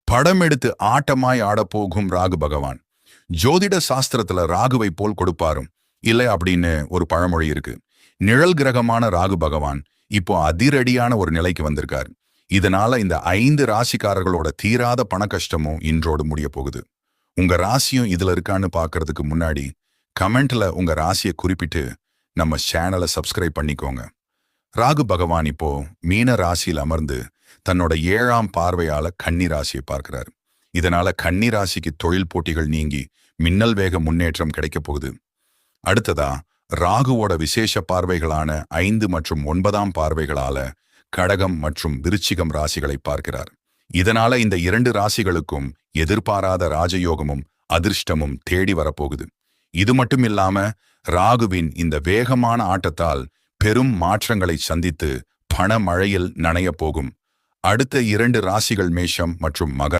படம் எடுத்து ஆட்டமாய் ஆடப்போகும் ராகு பகவான். ஜோதிட சாஸ்திரத்துல ராகுவை போல் கொடுப்பாரும் இல்லை அப்படின்னு ஒரு பழமொழி இருக்கு. நிழல் கிரகமான ராகு பகவான் இப்போ அதிரடியான ஒரு நிலைக்கு வந்திருக்காரு. இதனால இந்த 5 ராசிக்காரர்களோட தீராத பண கஷ்டமும் இன்றோடு முடிய போகுது. உங்க ராசியும் இதுல இருக்கான்னு பாக்குறதுக்கு முன்னாடி கமெண்ட்ல உங்க ராசியை குறிப்பிட்டு நம்ம சேனலை சப்ஸ்கிரைப் பண்ணிக்கோங்க. ராகு பகவான் இப்போ மீன ராசியில் அமர்ந்து தன்னோட 7ஆம் பார்வையால கன்னி ராசியை பார்க்கிறார். இதனால கன்னி ராசிக்கு தொழில் போட்டிகள் நீங்கி மின்னல் வேக முன்னேற்றம் கிடைக்க போகுது. அடுத்ததா ராகுவோட விசேஷ பார்வைகளான 5 மற்றும் 9ஆம் பார்வைகளால கடகம் மற்றும் விருச்சிகம் ராசிகளை பார்க்கிறார். இதனால இந்த 2 ராசிகளுக்கும் எதிர்பாராத ராஜயோகமும் அதிர்ஷ்டமும் தேடி வரப்போகுது. இது மட்டும் இல்லாம ராகுவின் இந்த வேகமான ஆட்டத்தால் பெரும் மாற்றங்களை சந்தித்து பண மழையில் நனைய போகும். அடுத்த 2 ராசிகள் மேஷம் மற்றும் மகரம்.